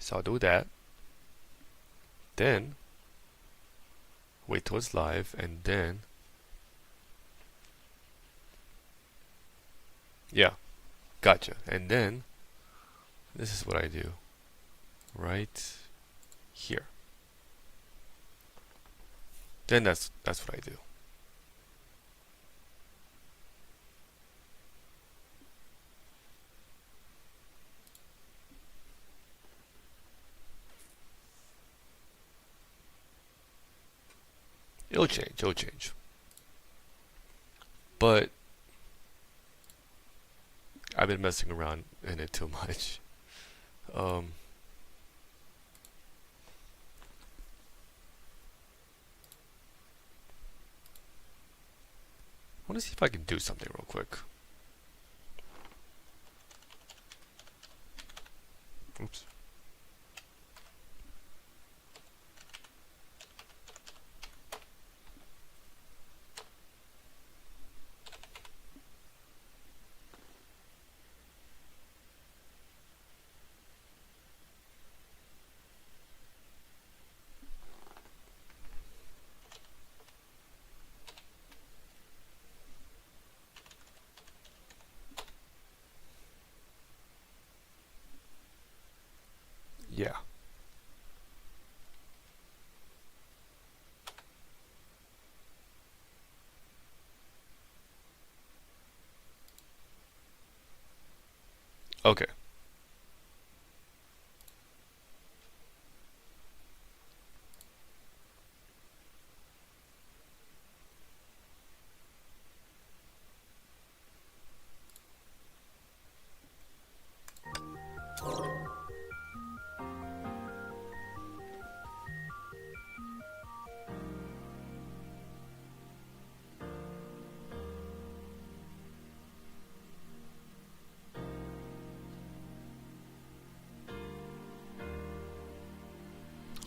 So I'll do that. Then wait till it's live, and then yeah, gotcha. And then this is what I do right here. Then that's what I do. It'll change. But I've been messing around in it too much. I want to see if I can do something real quick. Oops. Yeah. Okay.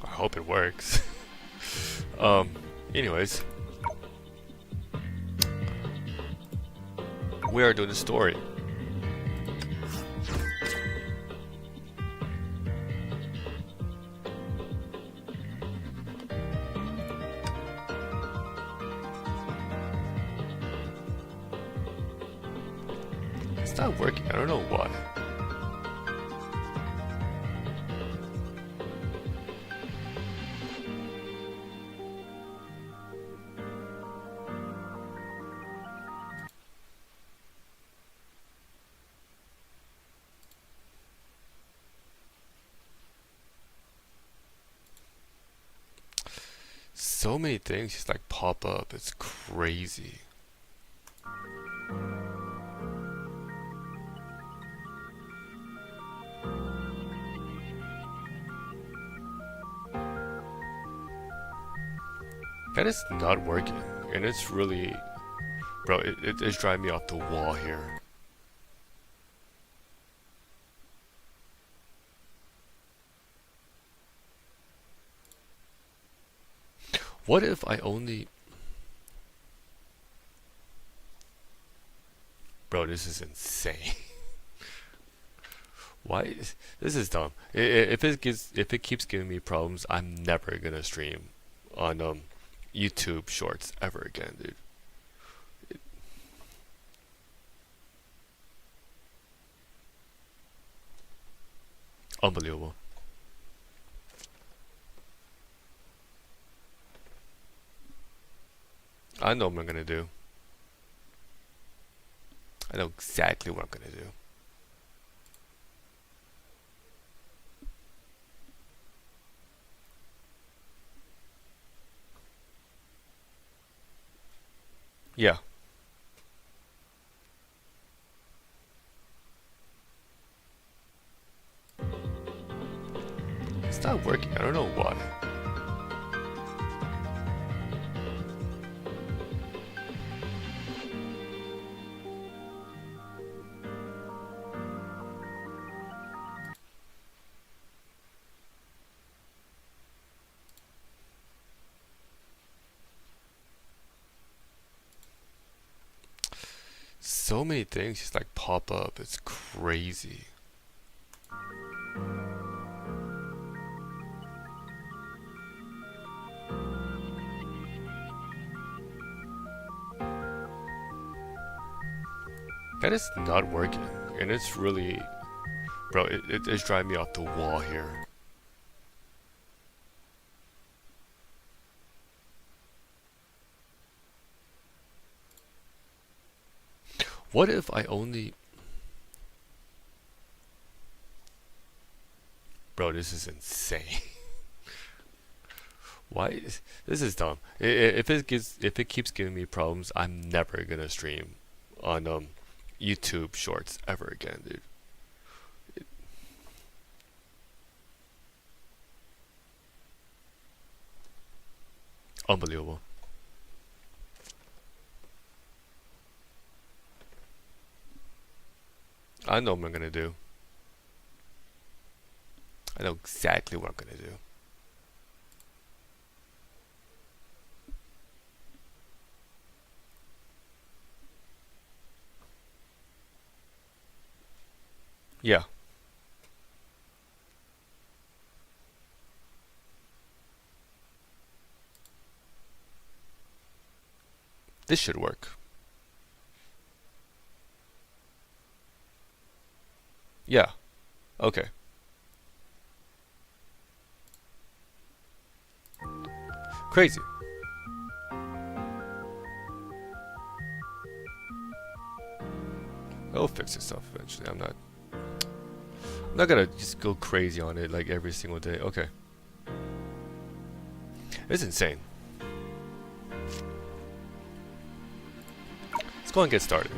I hope it works. Anyways, we are doing a story. It's not working. I don't know why. So many things just like pop up. It's crazy. That is not working, and it's really, bro, it's driving me off the wall here. What if I only... Bro, this is insane. Why? This is dumb. If it keeps giving me problems, I'm never gonna stream on YouTube Shorts ever again, dude. Unbelievable. I know what I'm gonna do. I know exactly what I'm gonna do. Yeah. It's not working. I don't know why. So many things just like pop up. It's crazy. That is not working, and it's really, bro, it's driving me off the wall here. What if I only... Bro, this is insane. Why? This is dumb. If it keeps giving me problems, I'm never gonna stream on YouTube Shorts ever again, dude. Unbelievable. I know what I'm gonna do. I know exactly what I'm gonna do. Yeah. This should work. Yeah. Okay. Crazy. It'll fix itself eventually. I'm not gonna just go crazy on it like every single day. Okay. It's insane. Let's go and get started.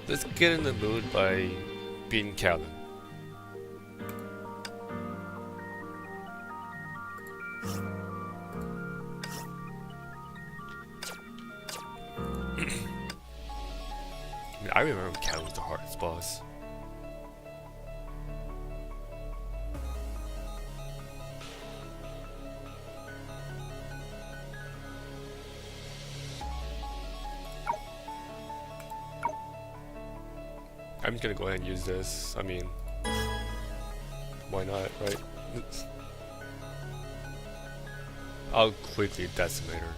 Let's get in the mood by beating Callan. I remember when Callan was the hardest boss. I'm just gonna go ahead and use this. I mean, why not, right? I'll quickly decimate her.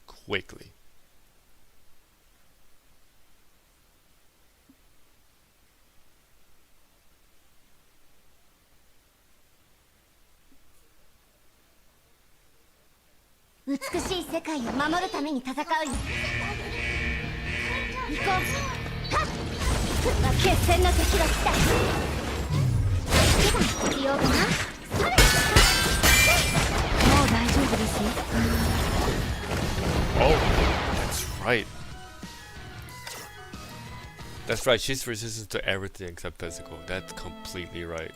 Quickly. Oh, that's right. That's right, she's resistant to everything except physical. That's completely right.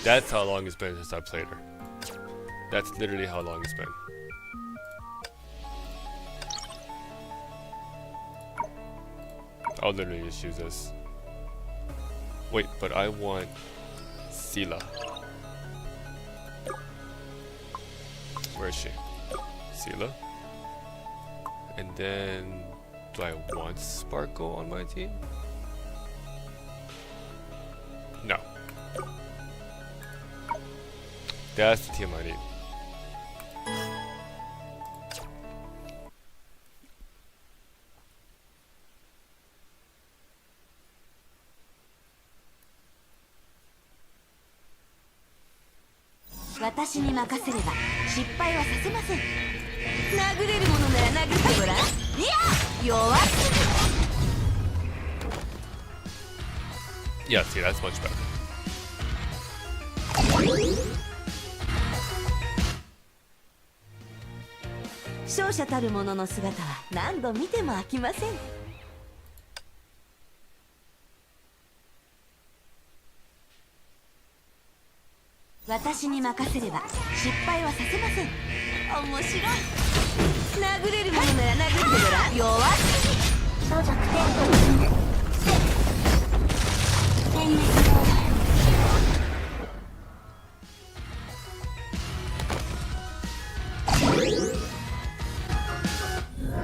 That's how long it's been since I played her. That's literally how long it's been. I'll literally just use this. Wait, but I want Sila. Where is she? Sila. And then, do I want Sparkle on my team? No. That's the team I need. Yeah, see, that's much better.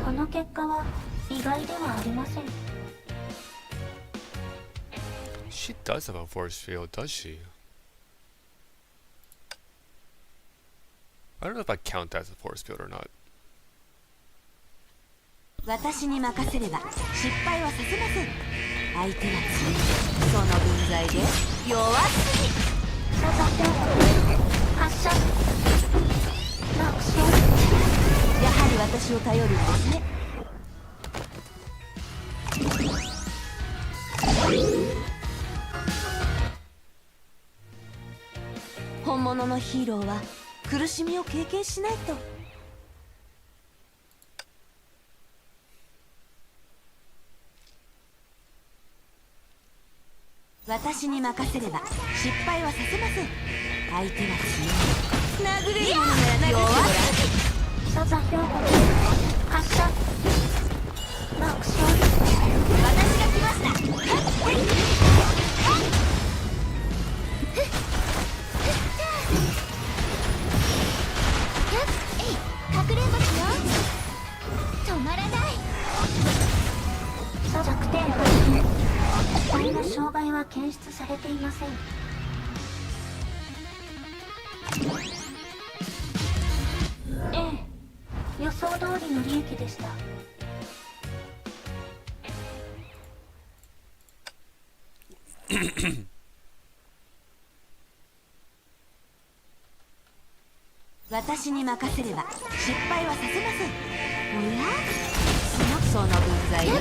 この結果は意外ではありません。 She does have a force field, does she? I don't know if I count that as a force field or not. 私に任せれば失敗はさせません。相手は強い。その分際で弱すぎ。発射。落射。やはり私を頼るんですね。本物のヒーローは苦しみを経験しないと。私に任せれば失敗はさせません。相手は強い。殴れるものなら弱すぎ。サザ標語。発射。落射。私が来ました。隠れますよ。止まらない。弱点発見。機体の障害は検出されていません。ええ、予想通りの利益でした。私に任せれば失敗はさせません。おや？その分際で。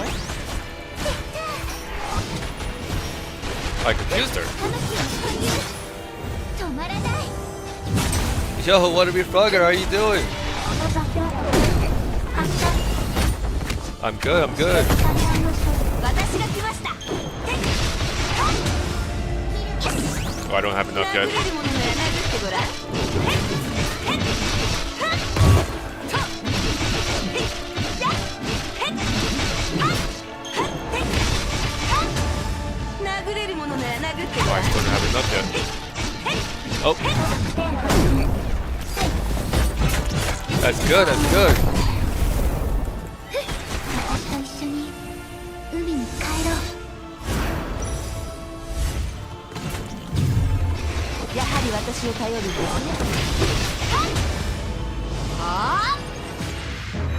I confused her. 止まらない。 Yo, what are we frogger? How are you doing? 発射。 I'm good, I'm good. 私が来ました。 Oh, I don't have enough 殴 yet. れるものなら殴ってごらん。殴れるものなら殴ってご Oh, ら I ん。 still don't have enough yet. Oh, that's good, that's good. 私と一緒に海に帰ろう。やはり私を頼るんですね。はあ、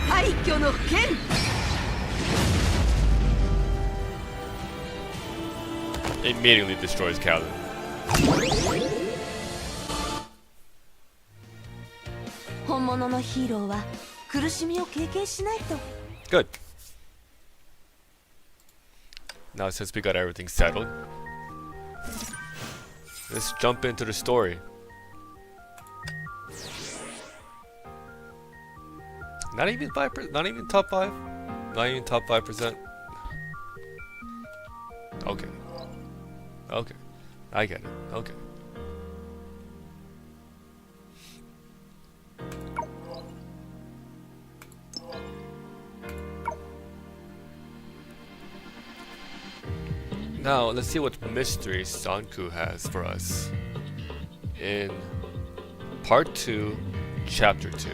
廃墟の剣。Immediately destroys Calvin. 本物のヒーローは苦しみを経験しないと。 Good. Now since we got everything settled, let's jump into the story. Not even 5%, not even top 5, not even top 5%. Okay. Okay. I get it. Okay. Now, let's see what mystery Songque has for us in Part 2, Chapter 2.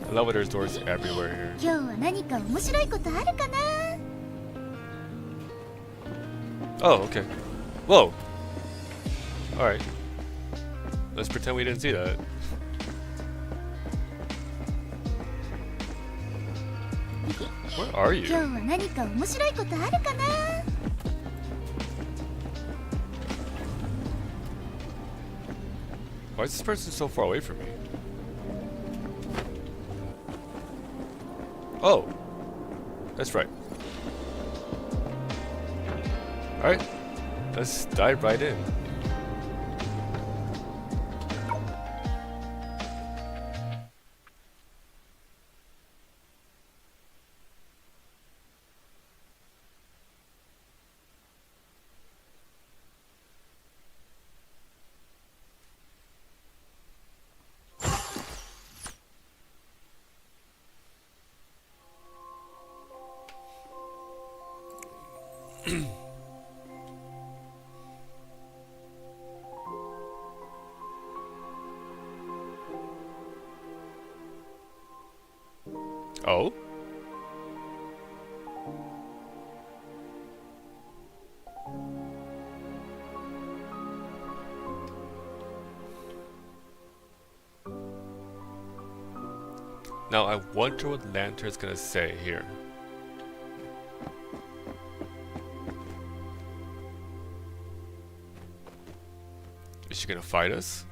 I love it, there's doors everywhere here. 今日は何か面白いことあるかな。 Oh, okay. Whoa. Alright. Let's pretend we didn't see that. Where are 今日 you? は何か面白いことあるかな。 Why is this person so far away from me? Oh. That's right. Alright. Let's dive right in. Oh? Now I wonder what Lantern's gonna say here. Is she gonna fight us?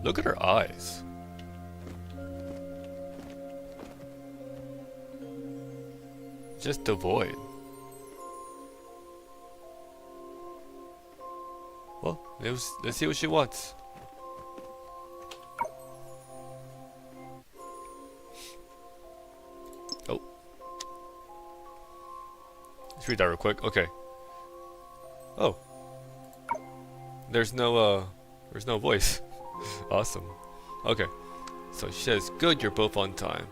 Look at her eyes. Just devoid. Well, let's see what she wants. Oh. Let's read that real quick. Okay. Oh. There's no voice. Awesome. Okay. So she says, good, you're both on time.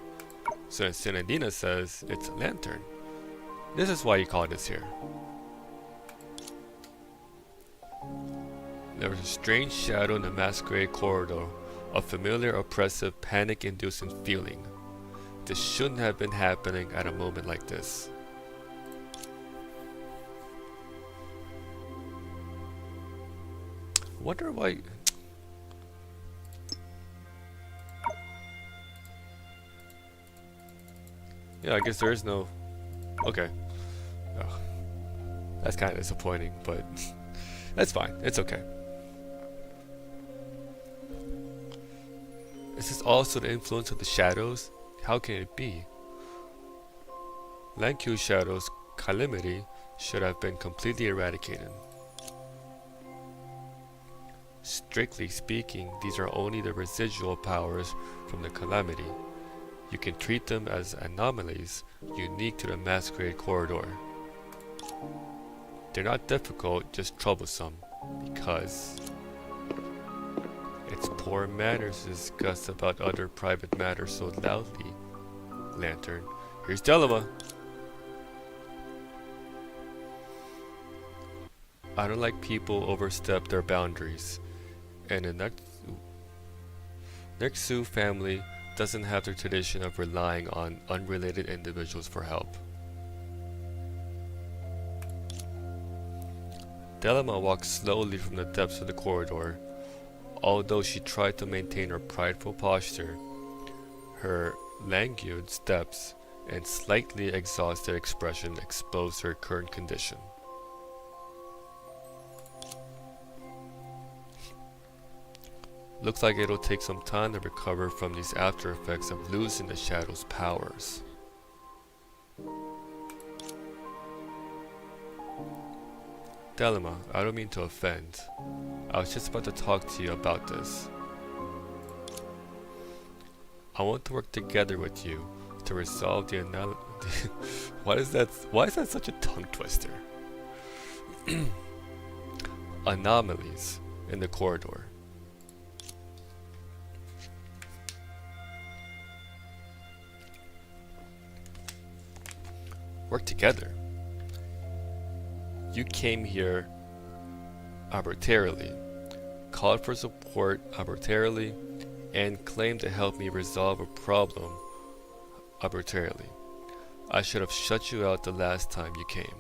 So Senadina says, it's a lantern. This is why you called us here. There was a strange shadow in the masquerade corridor, a familiar, oppressive, panic-inducing feeling. This shouldn't have been happening at a moment like this. Wonder why. Yeah, I guess there is no. Okay. Oh, that's kind of disappointing, but that's fine. It's okay. Is this also the influence of the shadows? How can it be? Lankyu's shadow's calamity should have been completely eradicated. Strictly speaking, these are only the residual powers from the calamity. You can treat them as anomalies unique to the masquerade corridor. They're not difficult, just troublesome, because it's poor manners to discuss about other private matters so loudly. Lantern. Here's Delima. I don't like people overstep their boundaries, and the Nexu family doesn't have the tradition of relying on unrelated individuals for help. Delima walked slowly from the depths of the corridor. Although she tried to maintain her prideful posture, her languid steps and slightly exhausted expression exposed her current condition. Looks like it'll take some time to recover from these after effects of losing the shadow's powers. Delima, I don't mean to offend. I was just about to talk to you about this. I want to work together with you to resolve the why is that such a tongue twister? Anomalies in the corridor. Work together. You came here arbitrarily, called for support arbitrarily, and claimed to help me resolve a problem arbitrarily. I should have shut you out the last time you came.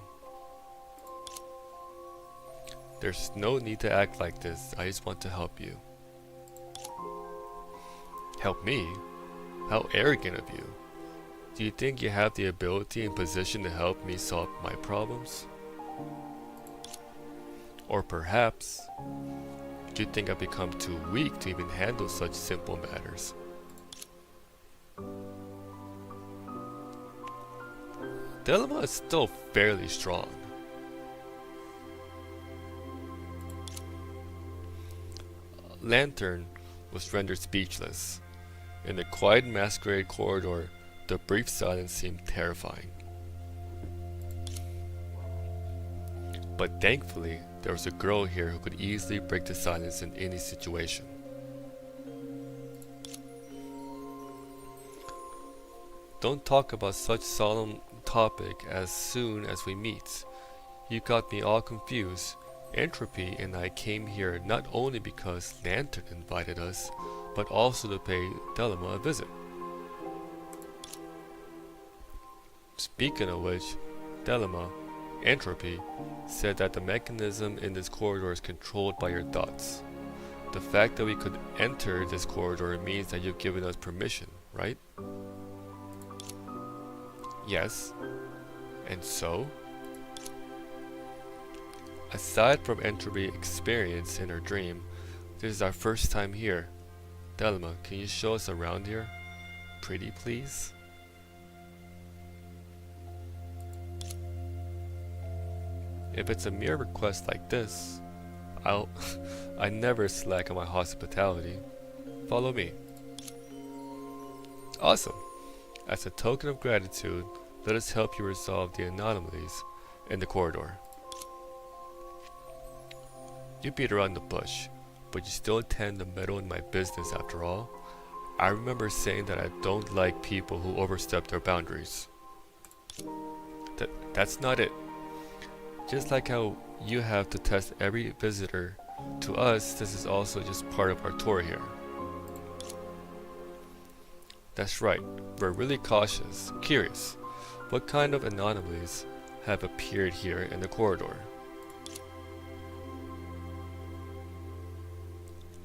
There's no need to act like this. I just want to help you. Help me? How arrogant of you. Do you think you have the ability and position to help me solve my problems? Or perhaps, do you think I've become too weak to even handle such simple matters? Delima is still fairly strong. Lantern was rendered speechless. In the quiet masquerade corridor, the brief silence seemed terrifying. But thankfully, there was a girl here who could easily break the silence in any situation. Don't talk about such solemn topic as soon as we meet. You got me all confused. Entropy and I came here not only because Lantern invited us, but also to pay Delima a visit. Speaking of which, Delima, Entropy, said that the mechanism in this corridor is controlled by your thoughts. The fact that we could enter this corridor means that you've given us permission, right? Yes. And so? Aside from Entropy experience in her dream, this is our first time here. Delima, can you show us around here? Pretty please? If it's a mere request like this, I never slack on my hospitality. Follow me. Awesome. As a token of gratitude, let us help you resolve the anomalies in the corridor. You beat around the bush, but you still tend to meddle in my business after all. I remember saying that I don't like people who overstep their boundaries. That's not it. Just like how you have to test every visitor, to us this is also just part of our tour here. That's right, we're really cautious, curious. What kind of anomalies have appeared here in the corridor?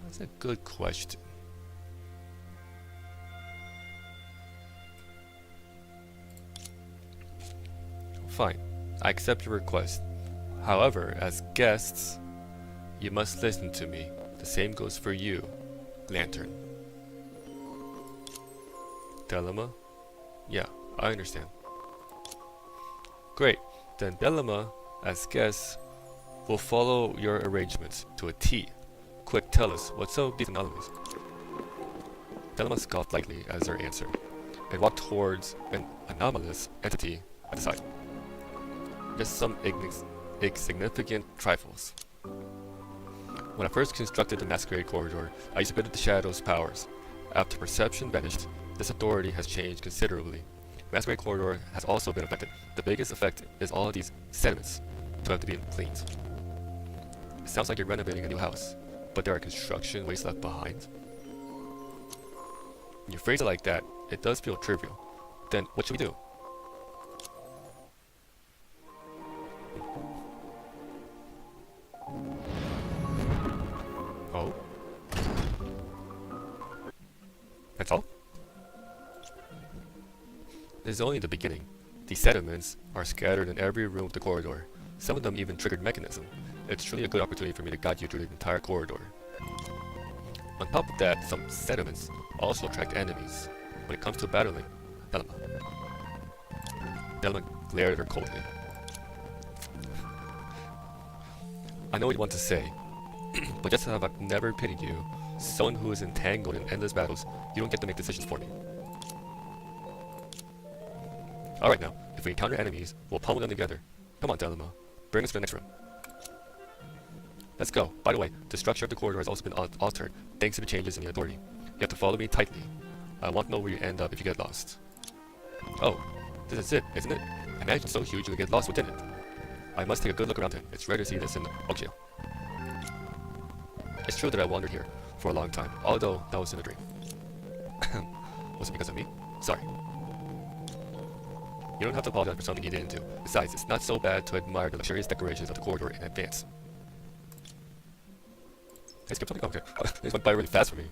That's a good question. Fine, I accept your request. However, as guests, you must listen to me. The same goes for you, Lantern. Delima? Yeah, I understand. Great, then Delima, as guests, will follow your arrangements to a T. Quick, tell us, what's up with these anomalies? Delima scoffed lightly as her answer, and walked towards an anomalous entity at the side. Just some insignificant trifles. When I first constructed the Masquerade Corridor, I used a bit of the Shadow's powers. After perception vanished, this authority has changed considerably. Masquerade Corridor has also been affected. The biggest effect is all of these sediments to have to be cleaned. It sounds like you're renovating a new house, but there are construction waste left behind. When you phrase it like that, it does feel trivial. Then what should we do? Oh? That's all? This is only the beginning. These sediments are scattered in every room of the corridor. Some of them even triggered mechanism. It's truly a good opportunity for me to guide you through the entire corridor. On top of that, some sediments also attract enemies. When it comes to battling, Delima. Delima glared at her coldly. I know what you want to say, but just as I've never pitied you, someone who is entangled in endless battles, you don't get to make decisions for me. Alright now, if we encounter enemies, we'll pummel them together. Come on, Delima. Bring us to the next room. Let's go. By the way, the structure of the corridor has also been altered, thanks to the changes in the authority. You have to follow me tightly. I want to know where you end up if you get lost. Oh, this is it, isn't it? I managed so huge you could get lost within it. I must take a good look around it. It's rare to see this in Oakshale. It's true that I wandered here for a long time, although that was in a dream. Was it because of me? Sorry. You don't have to apologize for something you didn't do. Besides, it's not so bad to admire the luxurious decorations of the corridor in advance. I skipped something? Okay. This went by really fast for me.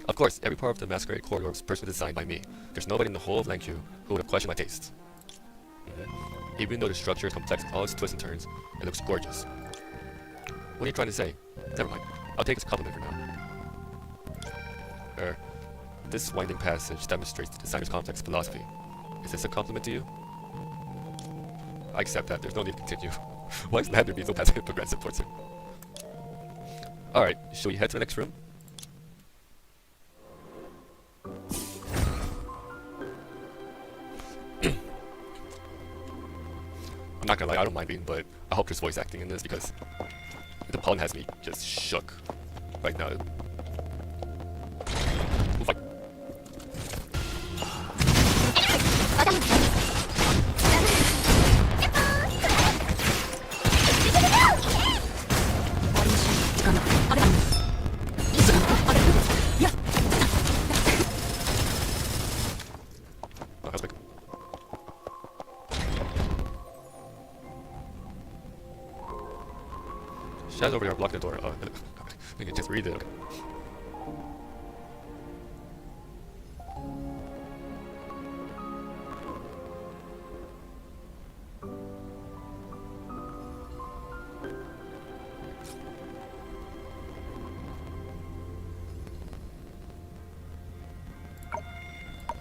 Of course, every part of the Masquerade Corridor was personally designed by me. There's nobody in the whole of Langq who would have questioned my taste. Even though the structure is complex with all its twists and turns, it looks gorgeous. What are you trying to say? Never mind. I'll take this compliment for now. This winding passage demonstrates the designer's complex philosophy. Is this a compliment to you? I accept that. There's no need to continue. Why is Lander being so passive and progressive towards him? Alright, shall we head to the next room? I'm not gonna lie, I don't mind being, but I hope there's voice acting in this because the pun has me just shook right now. Ooh, fight. Shadows over here are blocking the door. I can just read it.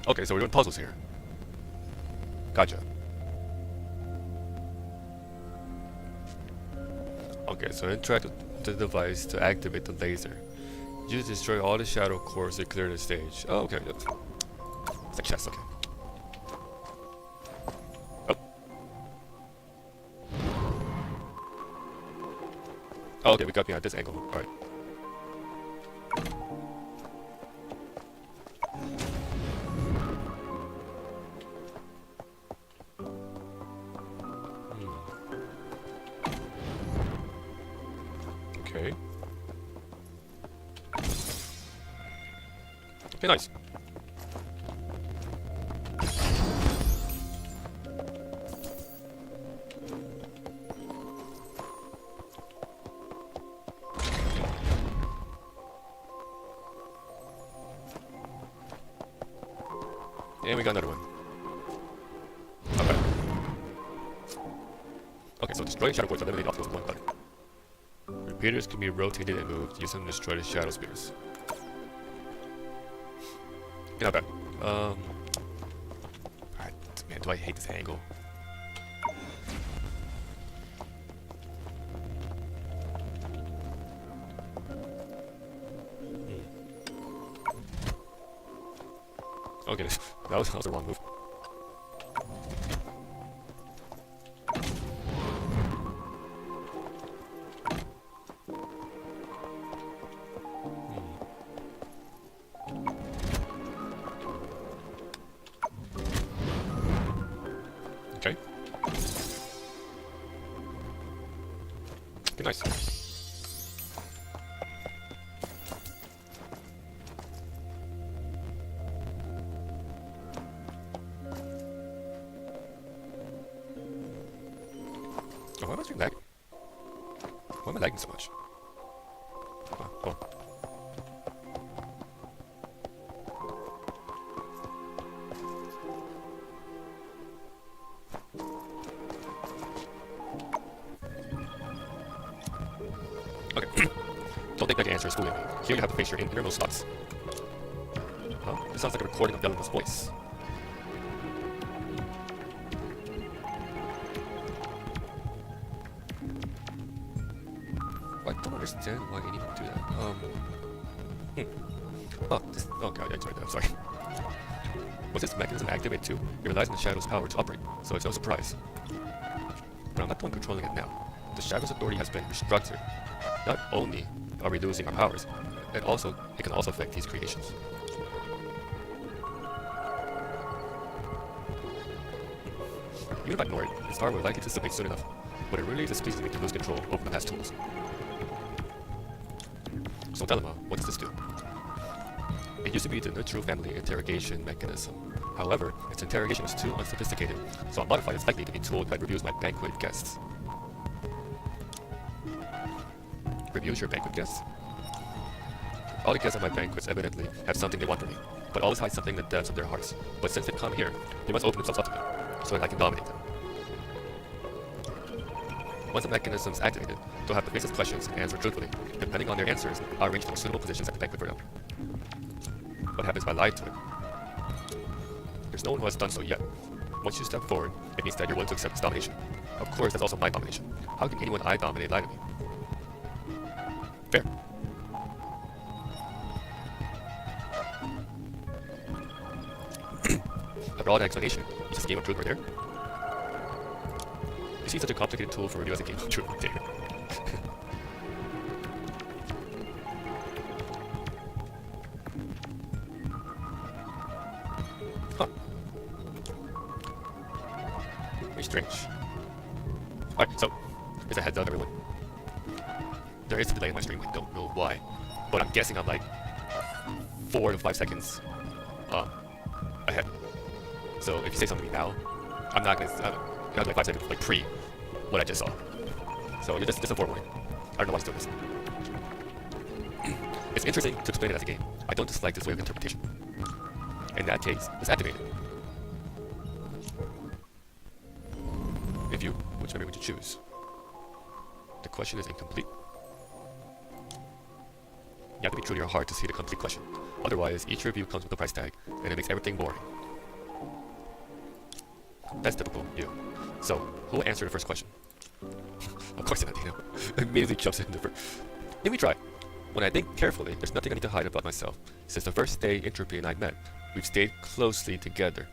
Okay, so we're doing puzzles here. Gotcha. Okay, so interact with the device to activate the laser. Use to destroy all the shadow cores to clear the stage. Oh, okay. It's a chest, okay. Oh. Oh, okay, we got me at this angle. Alright. Okay. Okay, nice. And we got another one. Okay. Okay, so destroying shadow boards eliminate obstacles with one button. Repeaters can be rotated and moved. Use them to destroy the shadow spears. Okay, not bad. Alright, man, do I hate this angle. Okay, that was the wrong move. Okay. Okay, nice. Oh, why am I doing lagging? Why am I lagging so much? Oh. Okay. Don't think that your answer is fooling me. Here you have to face your innermost thoughts. Huh? This sounds like a recording of Delanor's voice. I don't understand why you need to do that. Oh, this. Oh god, I'm sorry. Was this mechanism activated too? It relies on the Shadow's power to operate, so it's no surprise. But I'm not the one controlling it now. The Shadow's authority has been restructured. Not only are we losing our powers, it can also affect these creations. Even if I ignore it, its power will likely dissipate soon enough, but it really displeases me to lose control over my past tools. So Delama, what does this do? It used to be the neutral family interrogation mechanism. However, its interrogation is too unsophisticated, so I modified its technique to be told that reviews my banquet guests. Reviews your banquet guests? All the guests at my banquets evidently have something they want from me, but always hide something in the depths of their hearts. But since they've come here, they must open themselves up to me, so that I can dominate them. Once the mechanism is activated, they'll have to face these questions and answer truthfully. Depending on their answers, I'll arrange for suitable positions at the banquet for them. What happens if I lie to it? There's no one who has done so yet. Once you step forward, it means that you're willing to accept its domination. Of course, that's also my domination. How can anyone I dominate lie to me? Fair. After all that explanation, it's just a game of truth right there. You see such a complicated tool for review as a game of truth right there. Huh. Very strange. Alright, so, here's a heads up everyone. There is a delay in my stream, I don't know why, but I'm guessing I'm like 4 to 5 seconds ahead. So if you say something to me now, I'm not gonna, you have like 5 seconds like pre what I just saw. So just a forewarning. don't know why he's doing this. It's interesting to explain it as a game. I don't dislike this way of interpretation. In that case, let's activate it. If you, which memory would you choose? The question is incomplete. You have to be true to your heart to see the complete question. Otherwise, each review comes with a price tag, and it makes everything boring. That's typical you. So, who will answer the first question? Of course not, Dino. Immediately jumps in the first. Let me try. When I think carefully, there's nothing I need to hide about myself. Since the first day Entropy and I met, we've stayed closely together.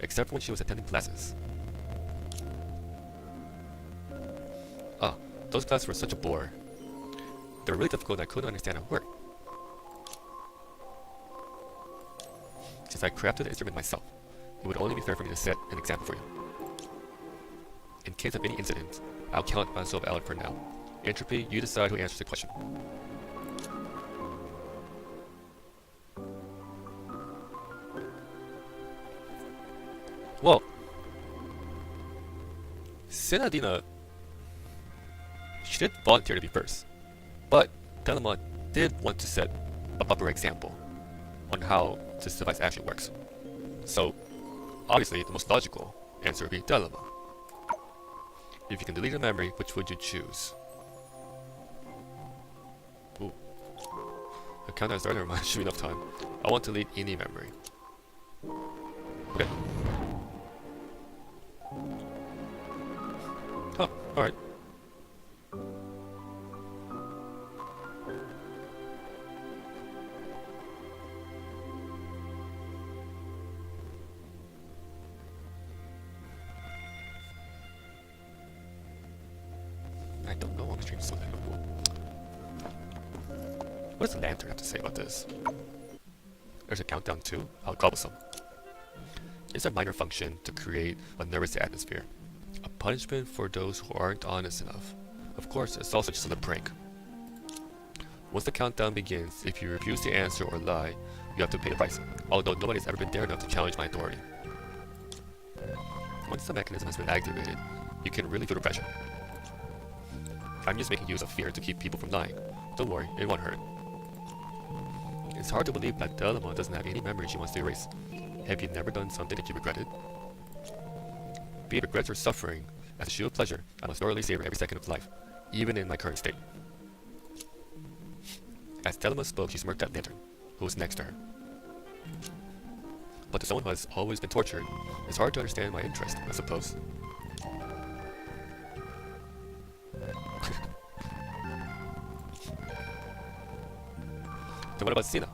Except for when she was attending classes. Ah, those classes were such a bore. They were really difficult and I couldn't understand a word. Since I crafted the instrument myself, it would only be fair for me to set an example for you. In case of any incident, I'll count myself out for now. Entropy, you decide who answers the question. Well, Senadina, she did volunteer to be first, but Telema did want to set a proper example on how this device actually works. So, obviously, the most logical answer would be Telema. If you can delete a memory, which would you choose? Ooh. The countdown started reminds me enough time. I want to delete any memory. Okay. Oh, alright. I don't know on the stream so cool. What does the lantern have to say about this? There's a countdown too? How troublesome. It's a minor function to create a nervous atmosphere. A punishment for those who aren't honest enough. Of course, it's also just a prank. Once the countdown begins, if you refuse to answer or lie, you have to pay the price, although nobody's ever been dare enough to challenge my authority. Once the mechanism has been activated, you can really feel the pressure. I'm just making use of fear to keep people from lying. Don't worry, it won't hurt. It's hard to believe that Delama doesn't have any memory she wants to erase. Have you never done something that you regretted? Be it regrets or suffering, as a shoe of pleasure, I must thoroughly savor every second of life, even in my current state. As Telema spoke, she smirked at Lantern, who was next to her. But to someone who has always been tortured, it's hard to understand my interest, I suppose. Then what about Sina?